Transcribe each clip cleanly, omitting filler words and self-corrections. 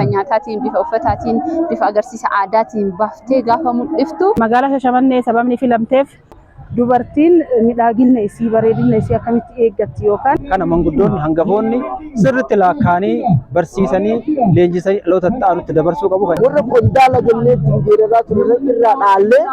bifa nyaataatiin, bifa uffataatiin, bifa agarsiisa aadaatiin baaftee gaafa mul'iftu. Magaalaa Shashamannee sababni filamteef dubartiin miidhagina isii bareedina isii akkamitti eeggatti yookaan kana manguddoonni hangafoonni sirriitti laakkaanii barsiisanii leenjisanii dhaloota ta'anutti dabarsuu qabu. Warra qondaala jennee dinjeeraa ture irraa dhaallee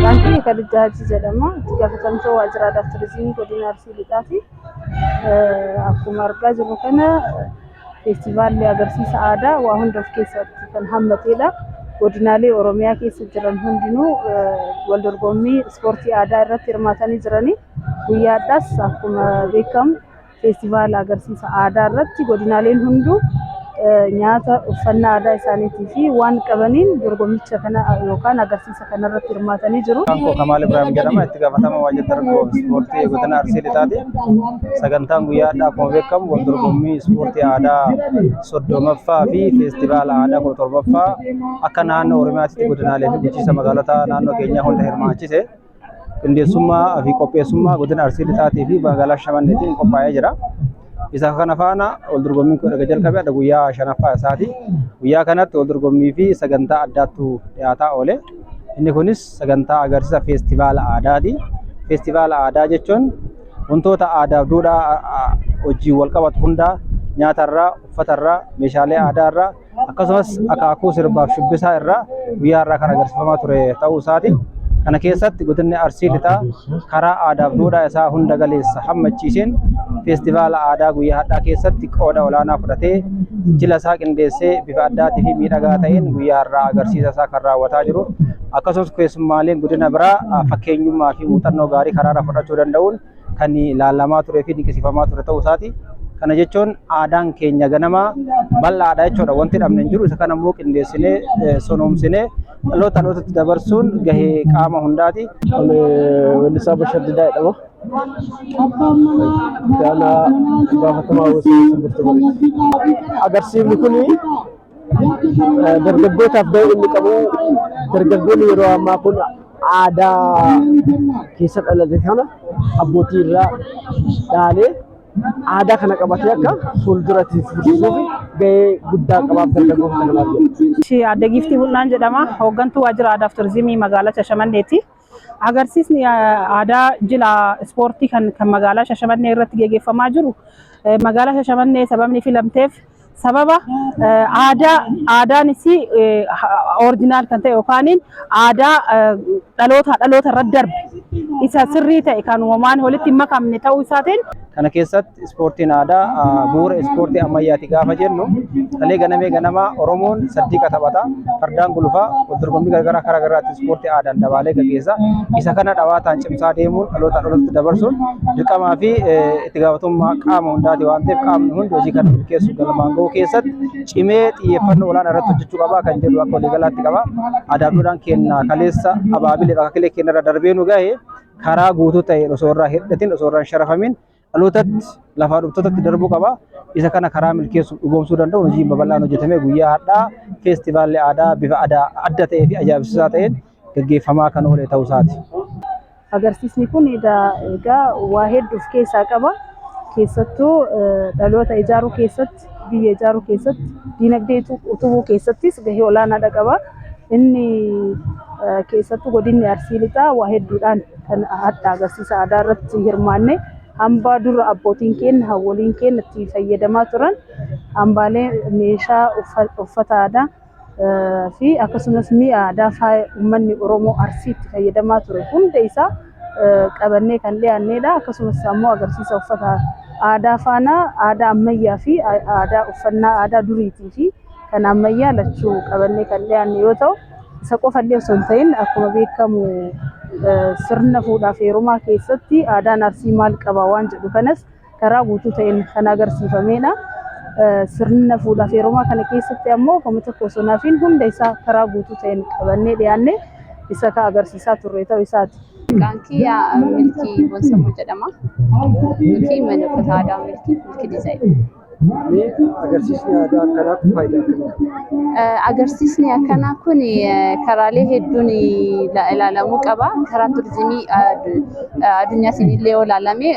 Wanti kadijaaji jedhama. Itti gaafatamtuu waajjira aadaa fi turizimii godina Arsii Lixaati. Akkuma argaa jirru kana feestivaalli agarsiisa aadaa waa hunda of keessatti kan hammatedha. Godinaalee Oromiyaa keessa jiran hundinuu wal dorgommii ispoortii aadaa irratti hirmaatanii jiranii. Guyyaa addaas akkuma beekamu feestivaala agarsiisa aadaa irratti godinaaleen hunduu nyaata uffannaa aadaa isaaniitii fi waan qabaniin dorgommicha kana yookaan agarsiisa kana irratti hirmaatanii jiru. Kanko Kamaal Ibrahim jedhama. Itti gaafatama waajjira ispoortii godina Arsii Lixaati. Sagantaan guyyaa addaa akkuma beekamu wal dorgommii ispoortii aadaa 30ffaa fi feestivaala aadaa 17ffaa akka naannoo Oromiyaatti godinaalee fi bulchiinsa magaalota naannoo keenyaa hunda hirmaachise. Qindeessummaa fi qopheessummaa godina Arsii Lixaatii fi magaalaa Shaashamanneetiin qophaa'ee jira. Isa kana faana wal dorgommii kun jalqabee adda guyyaa 5ffaa isaati. Guyyaa kanatti wal dorgommii fi sagantaa addaatu dhiyaataa oole. Inni kunis sagantaa agarsiisa feestivaala aadaati. Feestivaala aadaa jechuun wantoota aadaaf duudhaa hojii wal qabatu hunda nyaatarraa, uffatarraa, meeshaalee aadaarraa akkasumas akaakuu sirbaaf shubbisaa irraa guyyaa irraa kan agarsiifamaa ture ta'uu isaati. Kana keessatti godinni Arsii Lixaa karaa aadaaf duudhaa isaa hunda galeessa hammachiiseen feestivaala aadaa guyyaa hadhaa keessatti qooda olaanaa fudhatee jila isaa qindeessee bifa addaatii fi miidhagaa ta'een guyyaa irraa agarsiisa isaa kan raawwataa jiru. Akkasumas keessummaaleen godina biraa fakkeenyummaa fi muuxannoo gaarii karaarra fudhachuu danda'uun kan ilaalamaa turee fi dinqisiifamaa ture ta'uu isaati. Kana jechuun aadaan keenya ganamaa bal'aadha jechuudha. Wanti dhabne hin jiru. Isa kana immoo qindeessinee sonoomsinee dhalootatti dabarsuun gahee qaama hundaati. Weellisaa Bashar Didaa jedhama. Gaana gaafatamaa agarsiifni kun dargaggootaaf gahee inni qabu dargaggoonni yeroo ammaa kun aadaa keessa dhalate kana abbootii irraa dhaalee aadaa kana qabatee akka fuulduratti fufsiisuuf gahee guddaa qabaaf dargaggoota kanaaf jedhu. Adda Giiftii Bunnaan jedhama. Hooggantuu waajjira aadaa fi turizimii magaalaa Shashamanneeti. Agarsiisni aadaa jila ispoortii kan magaalaa Shashamannee irratti gaggeeffamaa jiru magaalaa Shashamannee sababni filamteef sababa aadaanis orijinaal kan ta'e yookaan aadaa dhaloota irra darbe isa sirrii ta'e kan uumamaan walitti makamne ta'uu isaatiin. Kana keessatti ispoortiin aadaa bu'uura ispoortii ammayyaati gaafa jennu kalee ganamee ganamaa Oromoon saddiiqa taphata, fardaan gulufaa, wal dorgommii garagaraa karaa garaatti ispoortii aadaan dabaalee gaggeessa. Isa kana dhawaataan cimsaa deemuun dhalootatti dabarsuun dirqamaa fi itti gaafatamummaa qaama hundaati waan ta'eef qaamni hundi hojii kana milkeessuuf galmaan gahuu keessatti cimee xiyyeeffannoo olaanaa irratti hojjechuu qabaa kan jedhu akka waliigalaatti qaba. Aadaa duudhaan keenya kaleessa abaabilee bakka kilee keenya irra darbee nu gahe karaa guutuu ta'e osoo irraa hidhatin osoo irraa sharafamin dhalootatti lafaa dhuftootatti darbuu qaba. Isa kana karaa milkeessuuf dhugoomsuu danda'u hojii babal'aan hojjetamee guyyaa hadhaa feestivaalli aadaa bifa adda ta'ee fi ajaa'ibsiisaa ta'een gaggeeffamaa kan oole ta'uu isaati. Agarsiisni kun egaa waa hedduu of keessaa qaba. Keessattuu dhaloota ijaaruu keessatti, biyya ijaaruu keessatti, diinagdee utubuu keessattis gahee olaanaadha qaba. Inni keessattuu godinni Arsii Lixaa waa hedduudhaan kan adda agarsiisa aadaa irratti hirmaanne hambaa dura abbootiin keenya hawwoliin keenya itti fayyadamaa turan hambaalee meeshaa uffata aadaa fi akkasumas mi'a aadaa faaya uummanni Oromoo Arsii itti fayyadamaa ture hunda isaa qabannee kan dhiyaannedha. Akkasumas immoo agarsiisa uffata aadaa faana aadaa ammayyaa fi aadaa uffannaa aadaa duriitii fi kan ammayyaa lachuu qabannee kan dhiyaanne yoo ta'u isa qofallee osoo hin ta'in akkuma beekamu sirna fuudhaaf heerumaa keessatti aadaan Arsii maal qaba waan jedhu kanas karaa guutuu ta'een kan agarsiifamedha. Sirna fuudhaaf heerumaa kana keessatti ammoo komita kosonaafiin hunda isaa karaa guutuu ta'een qabannee dhiyaanne isa ka agarsiisaa turre ta'uu isaati. Qaankii Milkii Bonsamuu jedhama. Milkii mana uffata aadaa Milkii Dizaayinii. Mee agarsiisni aadaa akkanaa kun faayidaa akkamii qaba? Agarsiisni akkanaa kun karaalee hedduun ilaalamuu qaba. Karaa turizimii addunyaatiin illee yoo ilaalame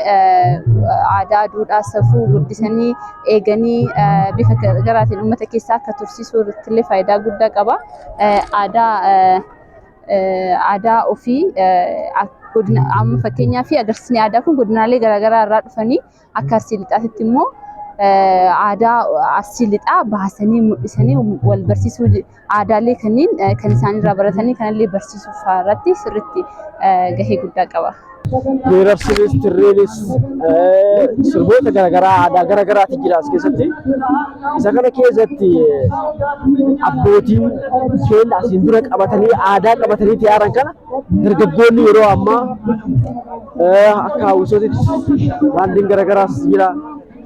aadaa, duudhaa, safuu guddisanii eeganii bifa garaagaraatiin uummata keessaa akka tursiisuu irratti illee faayidaa guddaa qaba. Aadaa ofii amma fakkeenyaaf agarsiisni aadaa kun godinaalee garaagaraa irraa dhufanii akka Arsii Lixaatti immoo aadaa Arsii Lixaa baasanii mul'isanii wal barsiisuu aadaalee kanneen kan isaan irraa baratanii kanallee barsiisuu irratti sirriitti gahee guddaa qaba. Geerarsiinis, tirreenis, sirboota garaagaraa aadaa garaagaraatu jira as keessatti. Isa kana keessatti abbootiin keenya asiin dura qabatanii aadaa qabatanii tiyaaran kana dargaggoonni yeroo ammaa akka hawwisootitti baandiin garaagaraas jira.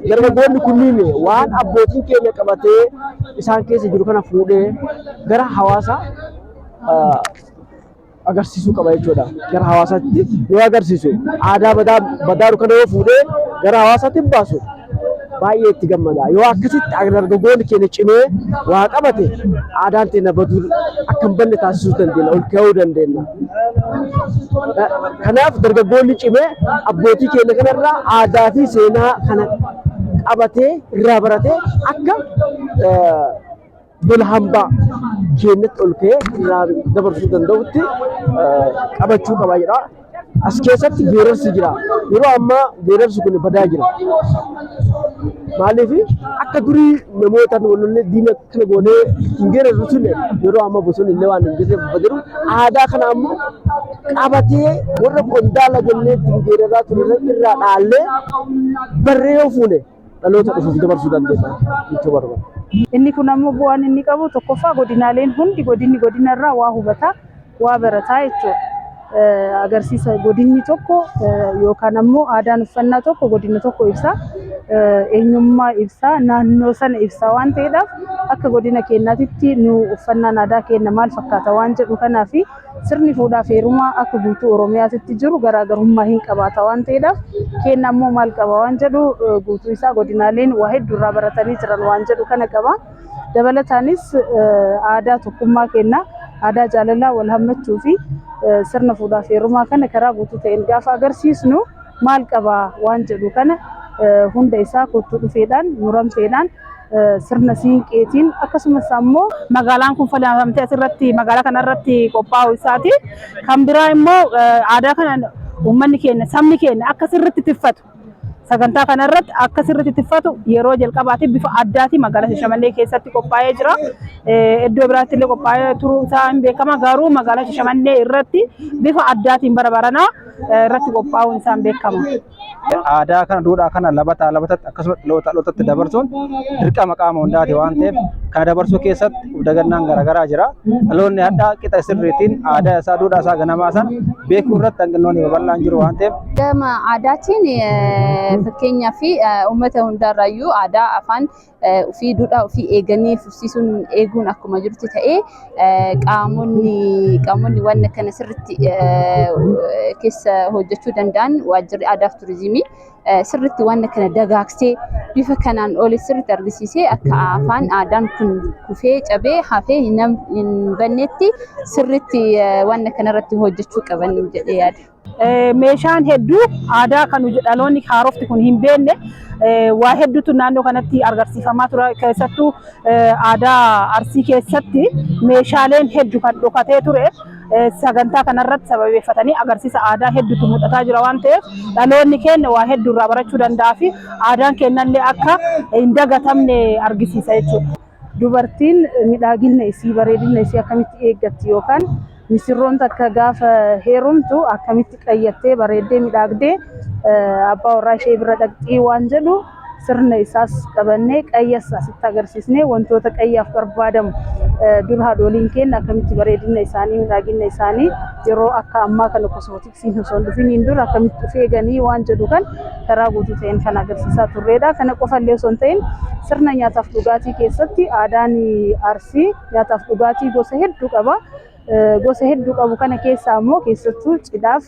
Dargaggoonni kunniin waan abbootiin keenya qabatee isaan keessa jiru kana fuudhee gara hawaasa agarsiisuu qaba jechuudha. Gara hawaasaatti yoo agarsiisu aadaa badaaru kana yoo fuudhee gara hawaasaatti baasu baay'ee itti gammada. Yoo akkasitti dargaggoonni keenya cimee waa qabate aadaan teenya baduu akka hin banne taasisuu dandeenya, ol ka'uu dandeenya. Kanaaf dargaggoonni cimee abbootii keenya kanarraa aadaa fi seenaa kana qabatee irraa baratee akka dola hambaa keenyatti ol ka'ee irraa dabarsuu danda'utti qabachuu qaba jedha. As keessatti geerarsi jira. Yeroo ammaa geerarsi kun badaa jira. Maaliif akka durii namoota walollee diina kana goonee hin geerarru sun yeroo ammaa bosonni illee waan hin jirre badiru aadaa kana ammoo qabatee warra qondaala jennee ittiin geeraraa ture irraa dhaallee barree yoo fuune dhaloota dhufuuf dabarsuu dandeenya jechuu barbaada. Inni kun ammoo bu'aan inni qabu tokkoffaa godinaaleen hundi godinarraa waa hubataa, waa barataa jechuudha. Agarsiisa godinni tokko yookaan ammoo aadaan uffannaa tokko godina tokko ibsa. Eenyummaa ibsa, naannoo sana ibsa waan ta'eedhaaf akka godina keenyaatti nu uffannaan aadaa keenya maal fakkaata waan jedhu kanaaf sirni fuudhaa fi heerumaa akka guutuu Oromiyaatti jiru garaagarummaa hin qabaata waan ta'eedhaaf keenya ammoo maal qaba waan jedhu guutuu isaa godinaaleen waa hedduurraa baratanii jiran waan jedhu kana qaba. Dabalataanis aadaa tokkummaa keenya aadaa jaalalaa wal hammachuu fi sirna fuudhaa fi heerumaa kana karaa guutuu ta'een gaafa agarsiisnu maal qaba waan jedhu kana hunda isaa kottuu dhufeedhaan muramteedhaan sirna siinqeetiin akkasumas ammoo magaalaan kun falaamtee asirratti magaalaa kanarratti qophaa'u isaati. Kan biraa immoo aadaa kana uummanni keenya sabni keenya akka sirriitti tiffatu sagantaa kanarratti akka sirriitti tiffatu yeroo jalqabaatiif bifa addaatiin magaalaa Shashamannee keessatti qophaa'ee jira. Iddoo biraatti illee qophaa'ee turuu isaa hin beekama garuu magaalaa Shashamannee irratti bifa addaatiin bara baranaa irratti qophaa'uun isaa hin beekama. Aadaa kana duudhaa kana labatatti akkasumas dhalootatti dabarsuun dirqama qaama hundaati waan ta'eef kana dabarsuu keessatti dagannaan garaagaraa jira. Dhaloonni hadhaa qixa sirriitiin aadaa isaa duudhaa isaa ganamaa san beekuu irratti hanqinoonni babal'aan jiru waan ta'eef. Gama aadaatiin fakkeenyaa fi uummata hundarraayyuu aadaa afaan ofii duudhaa ofii eeganii fufsiisuun eeguun akkuma jirutti ta'ee qaamonni waan kana sirriitti keessa hojjechuu danda'an waajjirri aadaa fi turizimii sirriitti waan kana dagaagsee bifa kanaan oli sirriitti argisiisee akka afaan aadaan kun kufee cabee hafee hin bannetti sirriitti waan kanarratti hojjechuu qaban jedhee yaada. Meeshaan hedduu aadaa kan dhaloonni haarofti kun hin beekne waa hedduutu naannoo kanatti agarsiifamaa ture. Keessattuu aadaa Arsii keessatti meeshaaleen hedduu kan dhokatee ture. Sagantaa kanarratti sababeeffatanii agarsiisa aadaa hedduutu mul'ataa jira waan ta'eef dhaloonni keenya waa hedduu irraa barachuu danda'a fi aadaan keenyallee akka hin dagatamne argisiisa jechuudha. Dubartiin miidhagina isii bareedina isii akkamitti eeggatti yookaan misirroon takka gaafa heerumtu akkamitti qayyattee bareeddee miidhagdee abbaa warraa ishee bira dhaqxii waan jedhu sirna isaas qabannee qayyas asitti agarsiisnee wantoota qayyaaf barbaadamu dur haadholiin keenya akkamitti bareedina isaanii miidhagina isaanii yeroo akka ammaa kana kosmootiksiin osoo hin dhufiniin dura akkamitti of eeganii waan jedhu kan karaa guutuu ta'een kan agarsiisaa turreedha. Kana qofallee osoo hin ta'in sirna nyaataaf dhugaatii keessatti aadaan Arsii nyaataaf dhugaatii gosa hedduu qaba. Gosa hedduu qabu kana keessaa immoo keessattuu cidhaaf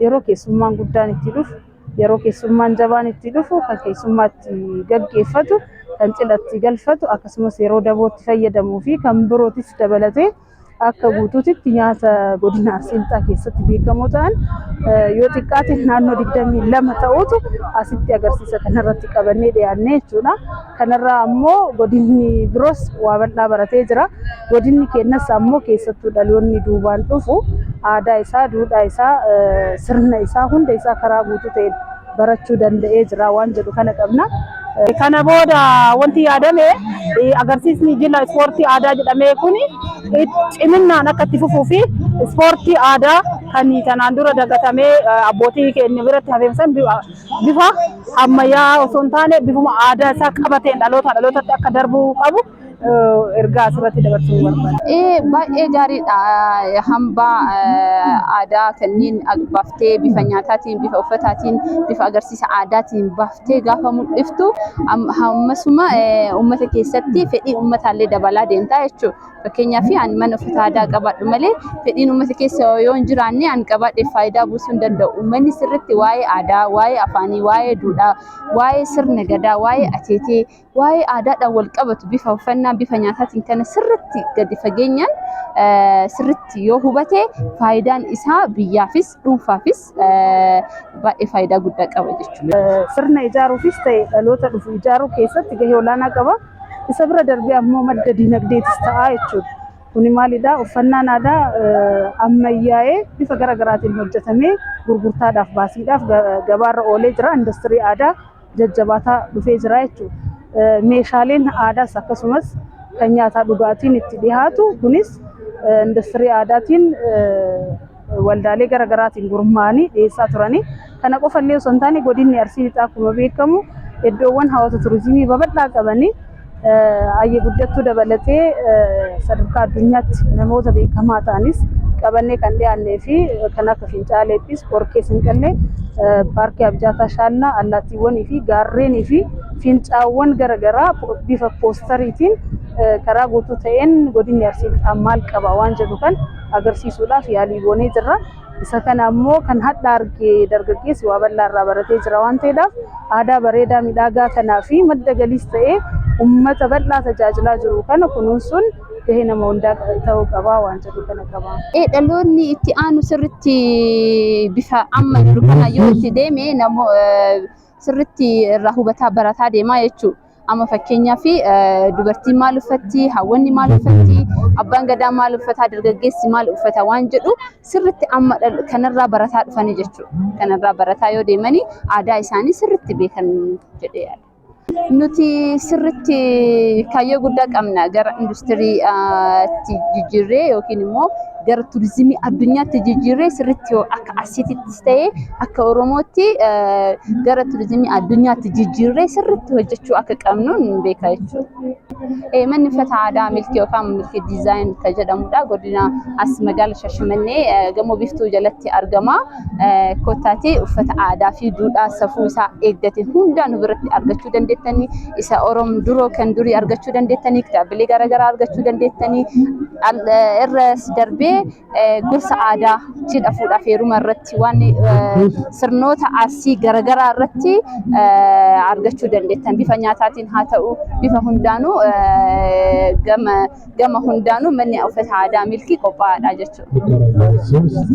yeroo keessummaan guddaan itti dhufu yeroo keessummaan jabaan itti dhufu kan keessummaatti gaggeeffatu kan cidhatti galfatu akkasumas yeroo dabootti fayyadamuu fi kan birootis dabalatee akka guutuutitti nyaata godina Arsii Lixaa keessatti beekamoo ta'an yoo xiqqaate naannoo 22 ta'utu asitti agarsiisa kanarratti qabannee dhiyaannee jechuudha. Kanarraa ammoo godinni biroos waa bal'aa baratee jira. Godinni keenyas ammoo keessattuu dhaloonni duubaan dhufu aadaa isaa, duudhaa isaa, sirna isaa hunda isaa karaa guutuu ta'een barachuu danda'ee jira waan jedhu kana qabna. Kana booda wanti yaadame agarsiisni jila ispoortii aadaa jedhamee kuni ciminaan akka itti fufuu fi ispoortii aadaa kan kanaan dura dagatamee abbootii keenya biratti hafeefsan bifa ammayyaa osoo hin taane bifuma aadaa isaa qabateen dhalootatti akka darbuu qabu ergaa asirratti dabarsuu barbaada. Baay'ee gaariidha. Hambaa aadaa kanneen baaftee bifa nyaataatiin, bifa uffataatiin, bifa agarsiisa aadaatiin baaftee gaafa mul'iftu ammasuma uummata keessatti fedhii uummataallee dabalaa deemtaa jechuudha. Fakkeenyaaf ani mana uffata aadaa qabadhu malee fedhiin uummata keessa yoo hin jiraanne ani qabadhe faayidaa buusuu hin danda'u. Uummanni sirriitti waa'ee aadaa, waa'ee afaanii, waa'ee duudhaa, waa'ee sirna gadaa, waa'ee ateetee, waa'ee aadaadhaan wal qabatu bifa uffannaa, bifa nyaataatiin kana sirriitti gadi fageenyaan sirriitti yoo hubate faayidaan isaa biyyaafis dhuunfaafis baay'ee faayidaa guddaa qaba jechuudha. Sirna ijaaruufis ta'e dhaloota dhufu ijaaruu keessatti gahee olaanaa qaba. Isa bira darbee ammoo madda dinagdeetis ta'a jechuudha. Kuni maalidhaa? Uffannaan aadaa ammayyaa'ee bifa garaagaraatiin hojjetamee gurgurtaadhaaf baasiidhaaf gabaarra oolee jira. Industirii aadaa jajjabaataa dhufee jira jechuudha. Meeshaaleen aadaas akkasumas kan nyaataa dhugaatiin itti dhiyaatu kunis industirii aadaatiin waldaalee garaagaraatiin gurmaa'anii dhiyeessaa turanii. Kana qofallee osoo hin taane godinni Arsii Lixaa akkuma beekamu iddoowwan hawwata turizimii babal'aa qabanii ayyee guddattuu dabalatee sadarkaa addunyaatti namoota beekamaa ta'anis qabannee kan dhiyaannee fi kan akka Fincaaleettis, Qorkee Sinqallee, Paarkii Abjaataa Shaallaa, allaattiiwwanii fi gaarreenii fi fincaawwan garaagaraa bifa poostariitiin karaa guutuu ta'een godinni Arsii Lixaa maal qaba waan jedhu kan agarsiisuudhaaf yaalii goonee jirra. Isa kana ammoo kan hadda argee dargaggeessi waa bal'aa irraa baratee jira waan ta'eedhaaf aadaa bareedaa midhagaa kanaa fi madda galiis ta'ee uummata bal'aa tajaajilaa jiru kana kunuunsuun gahee nama hundaa ta'uu qabaa waan jedhu kana qaba. Dhaloonni itti aanu sirriitti bifa amma jiru kana yoo itti deeme sirriitti irraa hubataa barataa deemaa jechuudha. Amma fakkeenyaaf dubartiin maal uffatti, hawwanni maal uffatti, abbaan gadaa maal uffata, dargaggeessi maal uffata waan jedhu sirriitti amma kanarraa barataa dhufanii jechuudha. Kanarraa barataa yoo deemanii aadaa isaanii sirriitti beekan jedhee yaada. Nuti sirriitti kaayyoo guddaa qabna gara industiriitti jijjiirree yookiin immoo gara turizimii addunyaatti jijjiirree sirriitti akka Arsiittis ta'ee akka Oromootti gara turizimii addunyaatti jijjiirree sirriitti hojjechuu akka qabnu beekaa jechuudha. Manni uffata aadaa milkii yookaan milkii diizaayin kan jedhamudha. Godina as magaala Shashamannee gamoo Biiftuu jalatti argama. Kottaatee uffata aadaa fi duudhaa safuu isaa eeggate hundaa nu biratti argachuu dandeettanii, isa Oromoo duroo kan durii argachuu dandeettanii, kitaabilee garaagaraa argachuu dandeettanii, irras darbee gorsa aadaa cidha fuudhaaf heeruma irratti waan sirnoota Arsii garaagaraa irratti argachuu dandeettan. Bifa nyaataatiin haa ta'u, bifa hundaanuu gama hundaanuu manni uffata aadaa milkii qophaa'aadha jechuudha.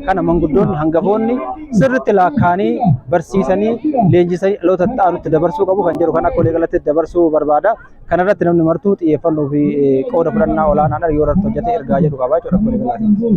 Kana manguddoonni hangafoonni sirriitti laakkaanii barsiisanii leenjisanii dhaloota ta'anutti dabarsuu qabu kan jedhu kan akka walii galatti dabarsuu barbaada. Kanarratti namni martuu xiyyeeffannoo fi qooda fudhannaa olaanaadhaan yoo irratti hojjetee ergaa jedhu qaba jechuudha.